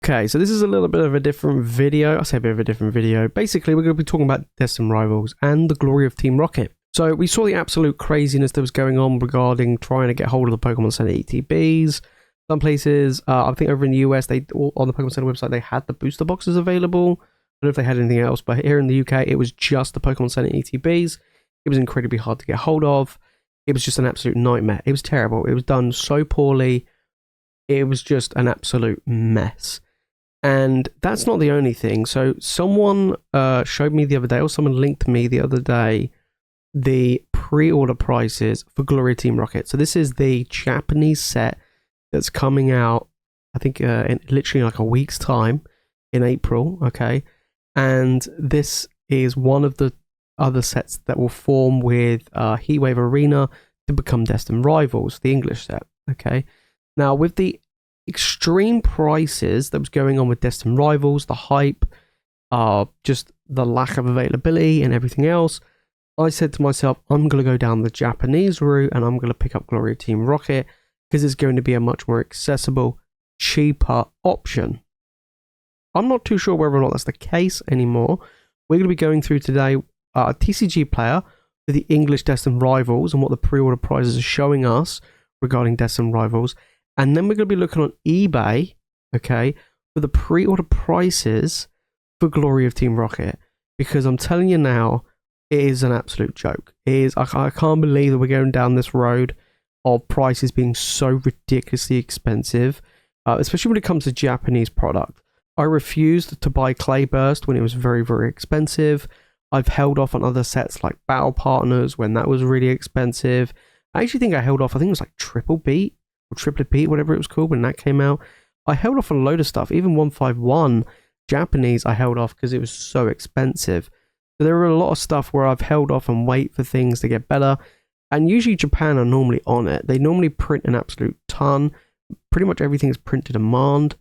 Okay, so this is a little bit of a different video. I say a bit of a different video. Basically, we're going to be talking about Destined Rivals and the glory of Team Rocket. So we saw the absolute craziness that was going on regarding trying to get hold of the Pokemon Center ETBs. Some places, I think over in the US, on the Pokemon Center website, they had the booster boxes available. I don't know if they had anything else, but here in the UK, it was just the Pokemon Center ETBs. It was incredibly hard to get hold of. It was just an absolute nightmare. It was terrible. It was done so poorly. It was just an absolute mess. And that's not the only thing. So someone showed me the other day, or someone linked me the other day, the pre-order prices for Glory Team Rocket. So this is the Japanese set that's coming out, I think in literally like a week's time in April, okay? And this is one of the other sets that will form with Heatwave Arena to become Destined Rivals, the English set, okay? Now, with the extreme prices that was going on with Destined Rivals, the hype, just the lack of availability and everything else, I said to myself, I'm going to go down the Japanese route and I'm going to pick up Glory Team Rocket because it's going to be a much more accessible, cheaper option. I'm not too sure whether or not that's the case anymore. We're going to be going through today a TCG player for the English Destined Rivals and what the pre-order prices are showing us regarding Destined Rivals. And then we're going to be looking on eBay, okay, for the pre-order prices for Glory of Team Rocket. Because I'm telling you now, it is an absolute joke. It is, I can't believe that we're going down this road of prices being so ridiculously expensive, especially when it comes to Japanese product. I refused to buy Clayburst when it was very, very expensive. I've held off on other sets like Battle Partners when that was really expensive. I actually think I held off, I think it was like Triple Beat, or Triplet Beat, whatever it was called when that came out. I held off on a load of stuff. Even 151 Japanese I held off because it was so expensive. So there are a lot of stuff where I've held off and wait for things to get better. And usually Japan are normally on it. They normally print an absolute ton. Pretty much everything is print to demand.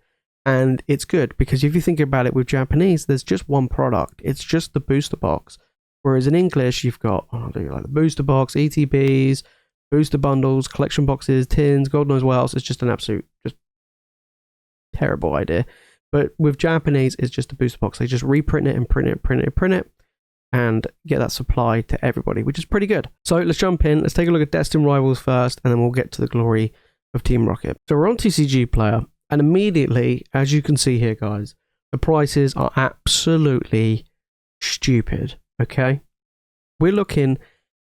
And it's good because if you think about it with Japanese, there's just one product. It's just the booster box. Whereas in English, you've got like the booster box, ETBs, booster bundles, collection boxes, tins, God knows what else. It's just an absolute, just terrible idea. But with Japanese, it's just a booster box. They just reprint it and print it, and get that supply to everybody, which is pretty good. So let's jump in. Let's take a look at Destined Rivals first, and then we'll get to the glory of Team Rocket. So we're on TCG Player, and immediately, as you can see here, guys, the prices are absolutely stupid, okay? We're looking...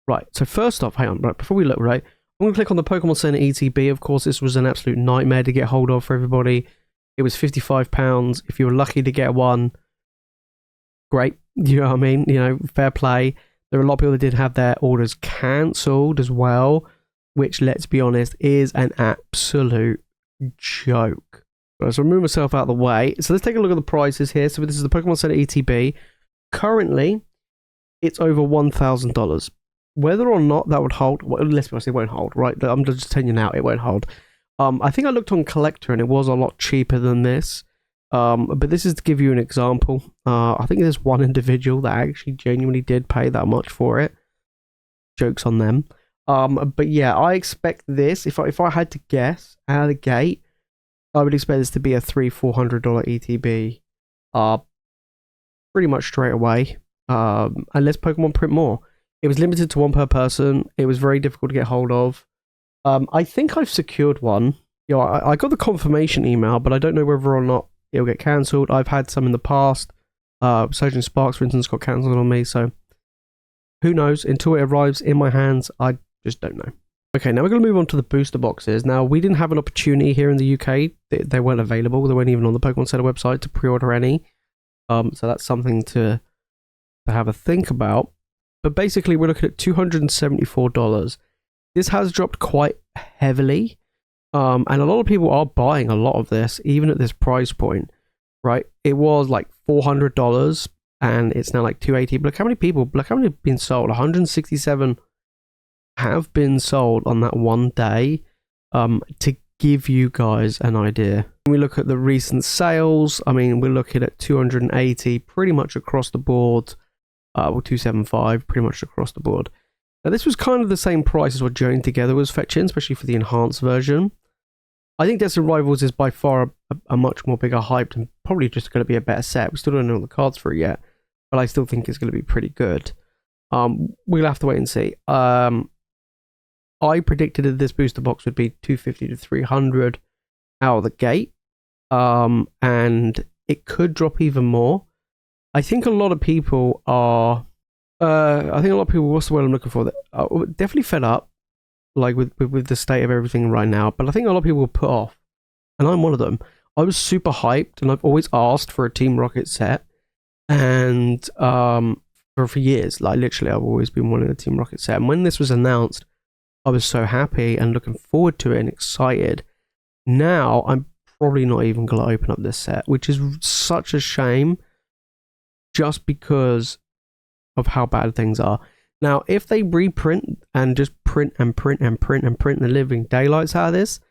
Right, so first off, hang on, right, before we look, right, I'm going to click on the Pokemon Center ETB. Of course, this was an absolute nightmare to get hold of for everybody. It was £55. If you were lucky to get one, great. You know what I mean? You know, fair play. There are a lot of people that did have their orders cancelled as well, which, let's be honest, is an absolute joke. Right, so I'll move myself out of the way. So let's take a look at the prices here. So this is the Pokemon Center ETB. Currently, it's over $1,000. Whether or not that would hold, well, let's be honest, it won't hold, right? I'm just telling you now, it won't hold. I think I looked on Collector and it was a lot cheaper than this. But this is to give you an example. I think there's one individual that actually genuinely did pay that much for it. Jokes on them. But yeah, I expect this, if I had to guess out of the gate, I would expect this to be a $300-400 ETB. Pretty much straight away. Unless Pokemon print more. It was limited to one per person. It was very difficult to get hold of. I think I've secured one. You know, I got the confirmation email, but I don't know whether or not it'll get cancelled. I've had some in the past. Surgeon Sparks, for instance, got cancelled on me. So who knows? Until it arrives in my hands, I just don't know. Okay, now we're going to move on to the booster boxes. Now, we didn't have an opportunity here in the UK. They weren't available. They weren't even on the Pokemon Center website to pre-order any. So that's something to have a think about. But basically, we're looking at $274. This has dropped quite heavily. And a lot of people are buying a lot of this, even at this price point, right? It was like $400 and it's now like $280. But look how many have been sold. 167 have been sold on that one day, to give you guys an idea. When we look at the recent sales, I mean, we're looking at 280 pretty much across the board. Or 275 pretty much across the board. Now this was kind of the same price as what Join Together was fetching, especially for the enhanced version. I think Destined Rivals is by far a much more bigger hype and probably just going to be a better set. We still don't know the cards for it yet, but I still think it's going to be pretty good. We'll have to wait and see. I predicted that this booster box would be 250 to 300 out of the gate, and it could drop even more. I think a lot of people are. What's the word I'm looking for? That are definitely fed up, like with the state of everything right now. But I think a lot of people were put off, and I'm one of them. I was super hyped, and I've always asked for a Team Rocket set, and for years, like literally, I've always been wanting a Team Rocket set. And when this was announced, I was so happy and looking forward to it and excited. Now I'm probably not even going to open up this set, which is such a shame, just because of how bad things are. Now, if they reprint and just print the living daylights out of this,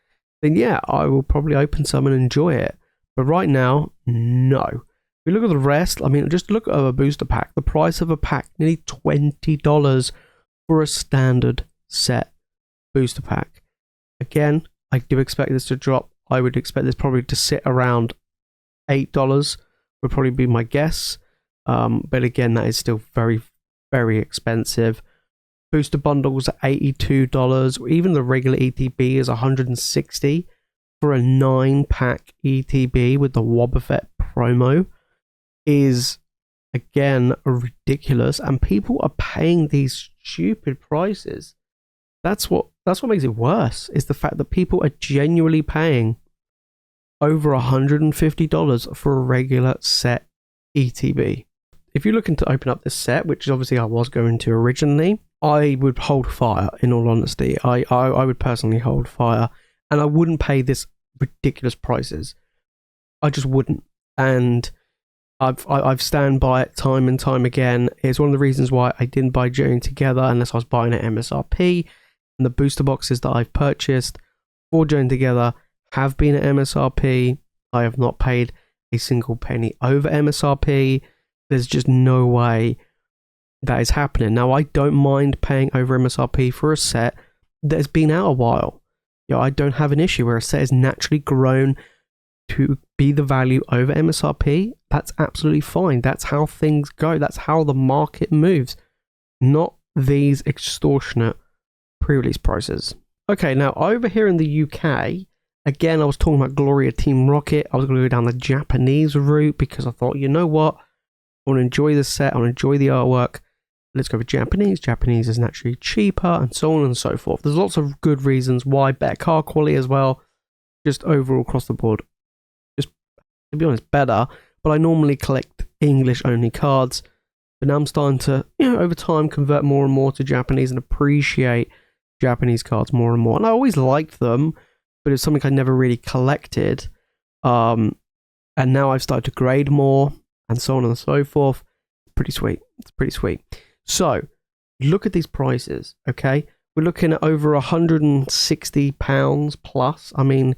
then yeah, I will probably open some and enjoy it. But right now, no. If you look at the rest, I mean, just look at a booster pack. The price of a pack, nearly $20 for a standard set booster pack. Again, I do expect this to drop. I would expect this probably to sit around $8 would probably be my guess. But again, that is still very, very expensive. Booster bundles are $82. Even the regular ETB is $160 for a 9-pack ETB with the Wobbuffet promo. Is again ridiculous, and people are paying these stupid prices. That's what makes it worse, is the fact that people are genuinely paying over $150 for a regular set ETB. If you're looking to open up this set, which obviously I was going to originally, I would hold fire, in all honesty. I would personally hold fire, and I wouldn't pay this ridiculous prices. I just wouldn't. And I've stand by it time and time again. It's one of the reasons why I didn't buy Journey Together unless I was buying at MSRP. And the booster boxes that I've purchased for Journey Together have been at MSRP. I have not paid a single penny over MSRP. There's just no way that is happening. Now, I don't mind paying over MSRP for a set that has been out a while. You know, I don't have an issue where a set is naturally grown to be the value over MSRP. That's absolutely fine. That's how things go. That's how the market moves, not these extortionate pre-release prices. Okay, now over here in the UK, again, I was talking about Gloria Team Rocket. I was going to go down the Japanese route because I thought, you know what? I want to enjoy the set. I want to enjoy the artwork. Let's go for Japanese. Japanese is naturally cheaper, and so on and so forth. There's lots of good reasons why. Better card quality as well. Just overall across the board. Just, to be honest, better. But I normally collect English-only cards. But now I'm starting to, over time, convert more and more to Japanese and appreciate Japanese cards more and more. And I always liked them, but it's something I never really collected. And now I've started to grade more, and so on and so forth. Pretty sweet. It's pretty sweet. So, look at these prices, okay? We're looking at over £160 plus. I mean,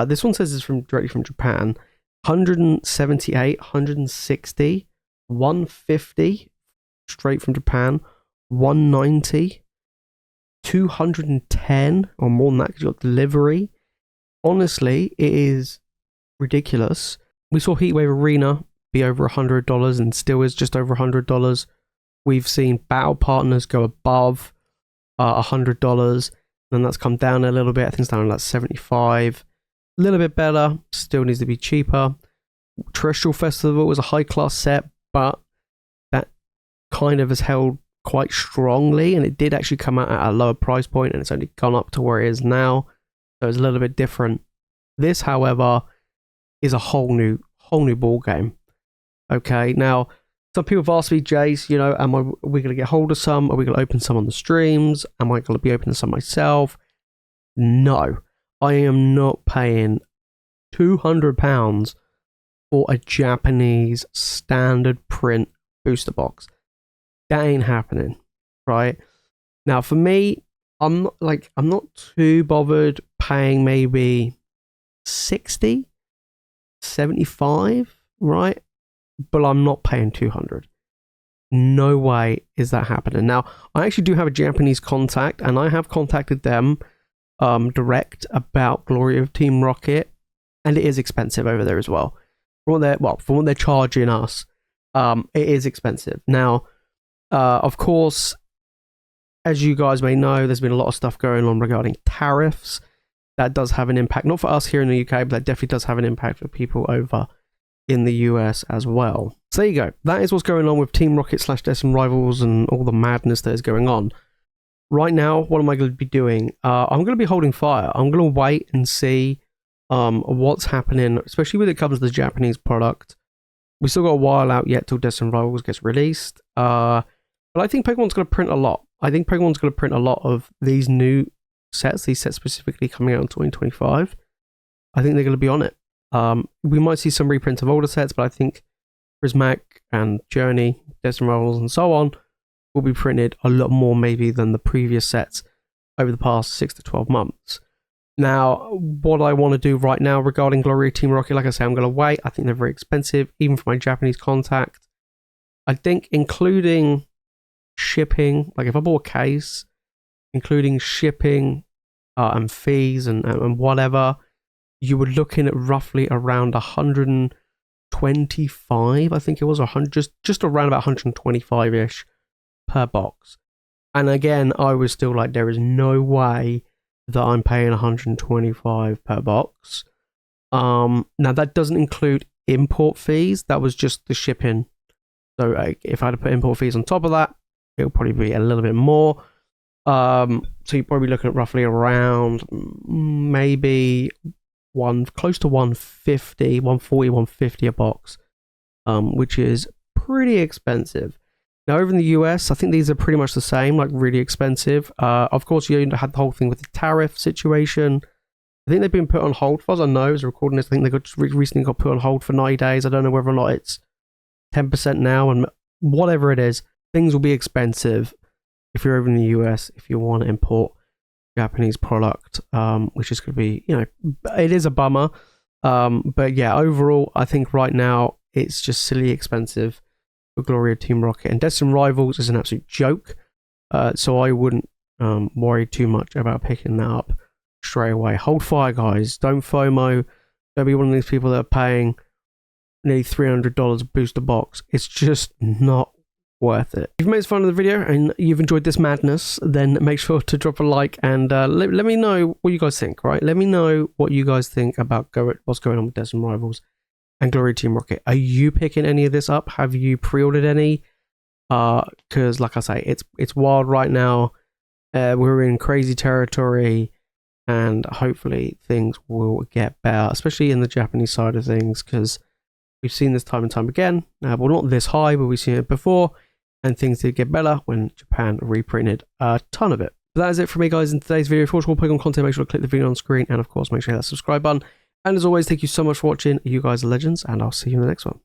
this one says it's directly from Japan. 178, 160, 150 straight from Japan, 190, 210 or more than that because you got delivery. Honestly, it is ridiculous. We saw Heatwave Arena be over $100 and still is just over $100. We've seen Battle Partners go above $100, and that's come down a little bit. I think it's down to like 75. A little bit better, still needs to be cheaper. Terrestrial Festival was a high class set, but that kind of has held quite strongly, and it did actually come out at a lower price point, and it's only gone up to where it is now, so it's a little bit different. This, however, is a whole new ball game. Okay, now some people have asked me, Jace, are we going to get hold of some? Are we going to open some on the streams? Am I going to be opening some myself? No, I am not paying £200 for a Japanese standard print booster box. That ain't happening, right? Now, for me, I'm not too bothered paying maybe 60, 75, right? But I'm not paying 200. No way is that happening. Now, I actually do have a Japanese contact, and I have contacted them direct about Glory of Team Rocket, and it is expensive over there as well. For what they're charging us, it is expensive. Now, of course, as you guys may know, there's been a lot of stuff going on regarding tariffs. That does have an impact, not for us here in the UK, but that definitely does have an impact for people over in the US as well. So there you go. That is what's going on with Team Rocket / Destined Rivals and all the madness that is going on. Right now, what am I going to be doing? I'm going to be holding fire. I'm going to wait and see what's happening, especially when it comes to the Japanese product. We still got a while out yet till Destined Rivals gets released. But I think Pokemon's going to print a lot. I think Pokemon's going to print a lot of these new sets, these sets specifically coming out in 2025. I think they're going to be on it. We might see some reprints of older sets, but I think Prismatic and Journey, Destined Rivals, and so on will be printed a lot more maybe than the previous sets over the past 6 to 12 months. Now, what I want to do right now regarding Glory Team Rocket, like I say, I'm going to wait. I think they're very expensive, even for my Japanese contact. I think including shipping, like if I bought a case, including shipping and fees and whatever, you were looking at roughly around 125, I think it was, 100, just around about 125-ish per box. And again, I was still like, there is no way that I'm paying 125 per box. Now that doesn't include import fees. That was just the shipping. So if I had to put import fees on top of that, it'll probably be a little bit more. So you're probably looking at roughly around maybe close to 140, 150 a box, which is pretty expensive. Now over in the US, I think these are pretty much the same, like really expensive. Of course, you had the whole thing with the tariff situation. I think they've been put on hold, as I know, as a recording this. I think they recently got put on hold for 90 days. I don't know whether or not it's 10% now, and whatever it is, things will be expensive if you're over in the US, if you want to import Japanese product, which is going to be, it is a bummer. But yeah, overall, I think right now it's just silly expensive for Glory of Team Rocket. And Destined Rivals is an absolute joke. So I wouldn't worry too much about picking that up straight away. Hold fire, guys. Don't FOMO. Don't be one of these people that are paying nearly $300 a booster box. It's just not worth it. If you've made fun of the video and you've enjoyed this madness, then make sure to drop a like and let me know what you guys think, right? Let me know what you guys think about what's going on with Destined Rivals and Glory Team Rocket. Are you picking any of this up? Have you pre-ordered any? Because like I say, it's wild right now. We're in crazy territory, and hopefully things will get better, especially in the Japanese side of things, because we've seen this time and time again. Well, not this high, but we've seen it before, and things did get better when Japan reprinted a ton of it. But that is it for me, guys, in today's video. If you watch more Pokemon content, make sure to click the video on screen, and of course, make sure you hit that subscribe button. And as always, thank you so much for watching. You guys are legends, and I'll see you in the next one.